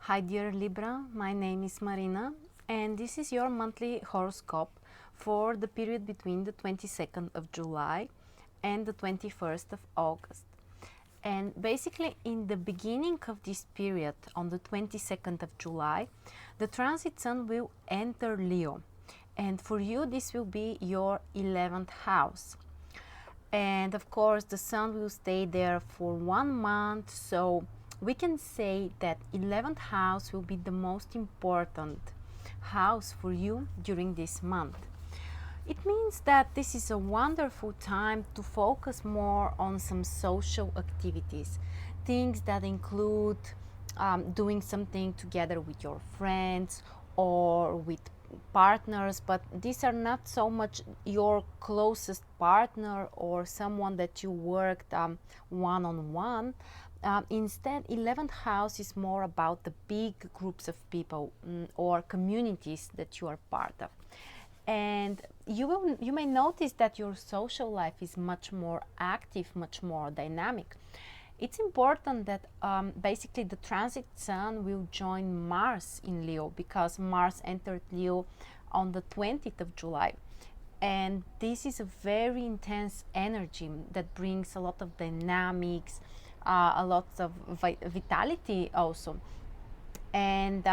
Hi dear Libra, my name is Marina and this is your monthly horoscope for the period between the 22nd of July and the 21st of August. And basically in the beginning of this period, on the 22nd of July, the transit sun will enter Leo. And for you this will be your 11th house. And of course the sun will stay there for 1 month, so we can say that 11th house will be the most important house for you during this month. It means that this is a wonderful time to focus more on some social activities, things that include doing something together with your friends or with partners, but these are not so much your closest partner or someone that you worked one-on-one. Instead, 11th house is more about the big groups of people or communities that you are part of. And you may notice that your social life is much more active, much more dynamic. It's important that basically the transit sun will join Mars in Leo, because Mars entered Leo on the 20th of July. And this is a very intense energy that brings a lot of dynamics, a lot of vitality also. And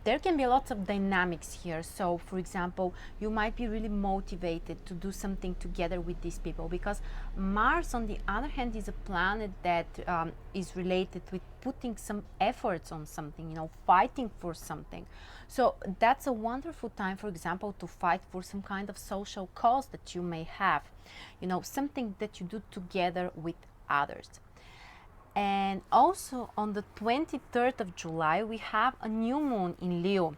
there can be lots of dynamics here. So for example, you might be really motivated to do something together with these people, because Mars on the other hand is a planet that is related with putting some efforts on something, fighting for something. So that's a wonderful time, for example, to fight for some kind of social cause that you may have, something that you do together with others. And also on the 23rd of July, we have a new moon in Leo.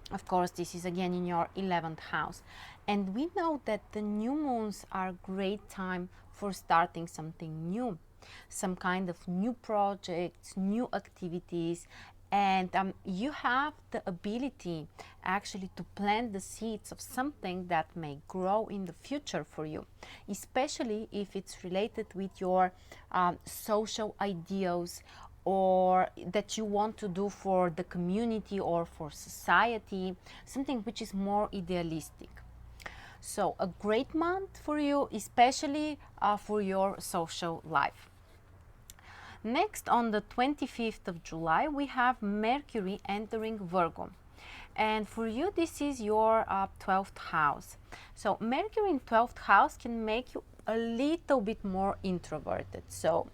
Of course, this is again in your 11th house. And we know that the new moons are a great time for starting something new, some kind of new projects, new activities. And you have the ability actually to plant the seeds of something that may grow in the future for you, especially if it's related with your social ideals, or that you want to do for the community or for society, something which is more idealistic. So a great month for you, especially for your social life. Next, on the 25th of July, we have Mercury entering Virgo. And for you, this is your 12th house. So Mercury in 12th house can make you a little bit more introverted. So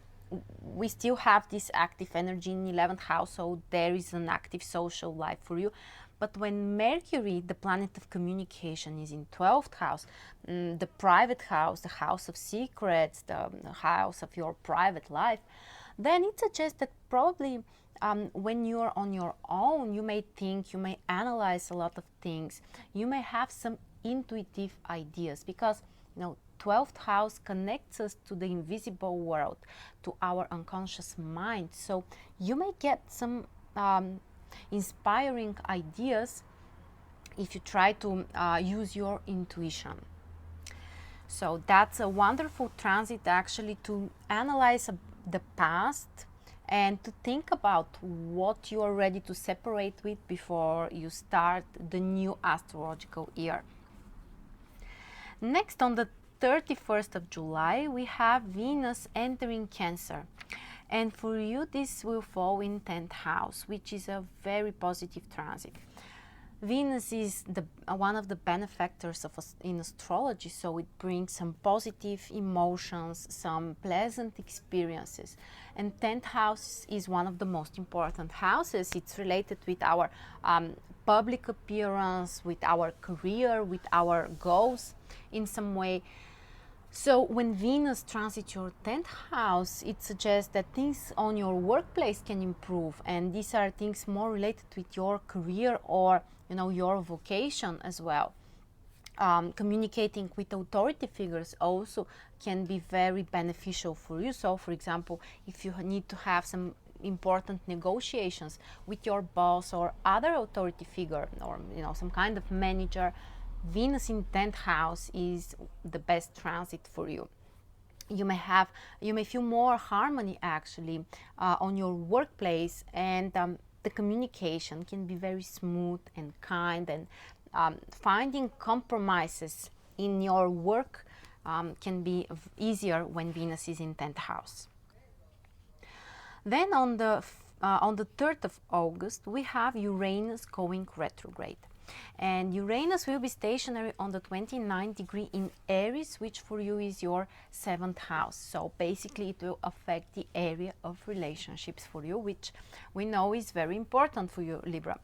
we still have this active energy in 11th house, so there is an active social life for you. But when Mercury, the planet of communication, is in 12th house, the private house, the house of secrets, the house of your private life, then it suggests that probably when you're on your own, you may think, you may analyze a lot of things, you may have some intuitive ideas, because 12th house connects us to the invisible world, to our unconscious mind. So you may get some inspiring ideas if you try to use your intuition. So that's a wonderful transit actually to analyze the past and to think about what you are ready to separate with before you start the new astrological year. Next, on the 31st of July, we have Venus entering Cancer. And for you, this will fall in 10th house, which is a very positive transit. Venus is one of the benefactors of in astrology, so it brings some positive emotions, some pleasant experiences. And 10th house is one of the most important houses. It's related with our public appearance, with our career, with our goals in some way. So when Venus transits your 10th house, it suggests that things on your workplace can improve, and these are things more related with your career or your vocation as well. Communicating with authority figures also can be very beneficial for you. So for example, if you need to have some important negotiations with your boss or other authority figure, or some kind of manager, Venus in 10th house is the best transit for you. You may feel more harmony actually on your workplace, and the communication can be very smooth and kind, and finding compromises in your work can be easier when Venus is in 10th house. Then on the 3rd of August, we have Uranus going retrograde. And Uranus will be stationary on the 29th degree in Aries, which for you is your 7th house. So basically it will affect the area of relationships for you, which we know is very important for you, Libra.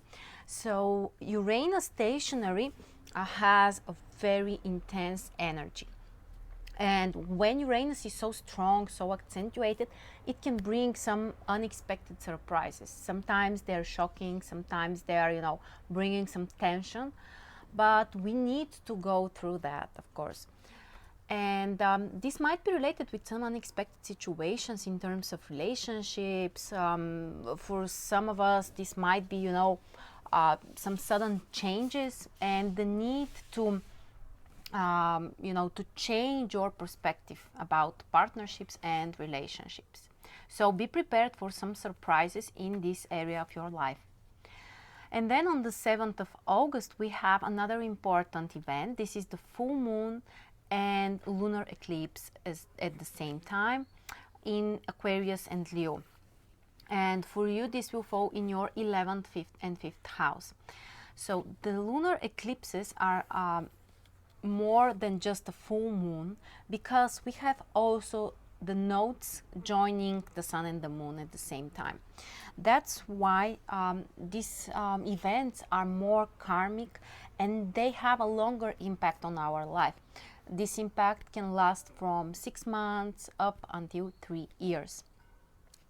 So Uranus stationary has a very intense energy. And when Uranus is so strong, so accentuated, it can bring some unexpected surprises. Sometimes they're shocking, sometimes they're, bringing some tension. But we need to go through that, of course. And this might be related with some unexpected situations in terms of relationships. For some of us, this might be, some sudden changes and the need to to change your perspective about partnerships and relationships. So be prepared for some surprises in this area of your life. And then on the 7th of August, we have another important event. This is the full moon and lunar eclipse at the same time in Aquarius and Leo. And for you, this will fall in your 11th, 5th, and 5th house. So the lunar eclipses are more than just a full moon, because we have also the nodes joining the sun and the moon at the same time. That's why these events are more karmic and they have a longer impact on our life. This impact can last from 6 months up until 3 years.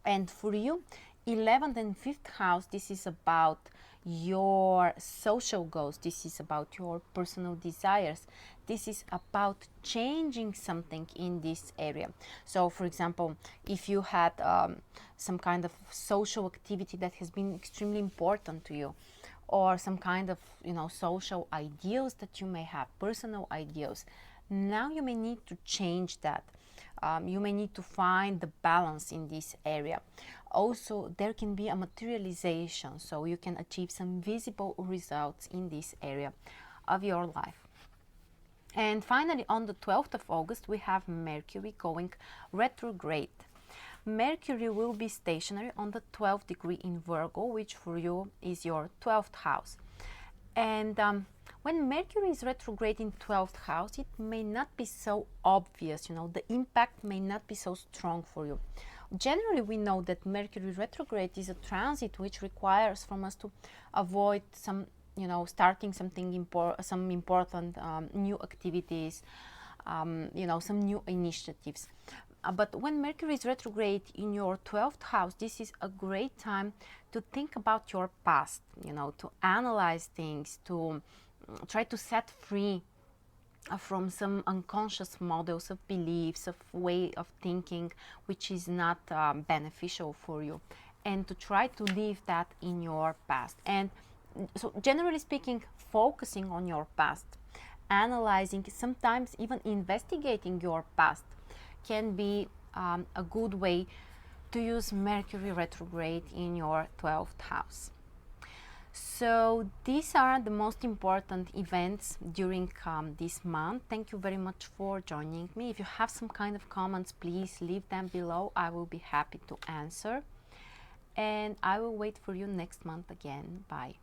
And for you, 11th and 5th house, this is about your social goals. This is about your personal desires. This is about changing something in this area. So, for example, if you had some kind of social activity that has been extremely important to you, or some kind of social ideals that you may have, personal ideals, now you may need to change that. You may need to find the balance in this area. Also, there can be a materialization, so you can achieve some visible results in this area of your life. And finally, on the 12th of August, we have Mercury going retrograde. Mercury will be stationary on the 12th degree in Virgo, which for you is your 12th house. And when Mercury is retrograde in 12th house, it may not be so obvious, the impact may not be so strong for you. Generally, we know that Mercury retrograde is a transit which requires from us to avoid some, starting some important new activities, some new initiatives. But when Mercury is retrograde in your 12th house, this is a great time to think about your past, to analyze things, to try to set free from some unconscious models of beliefs, of way of thinking, which is not beneficial for you, and to try to leave that in your past. And so generally speaking, focusing on your past, analyzing, sometimes even investigating your past can be a good way to use Mercury retrograde in your 12th house. So these are the most important events during this month. Thank you very much for joining me. If you have some kind of comments, please leave them below. I will be happy to answer. And I will wait for you next month again. Bye.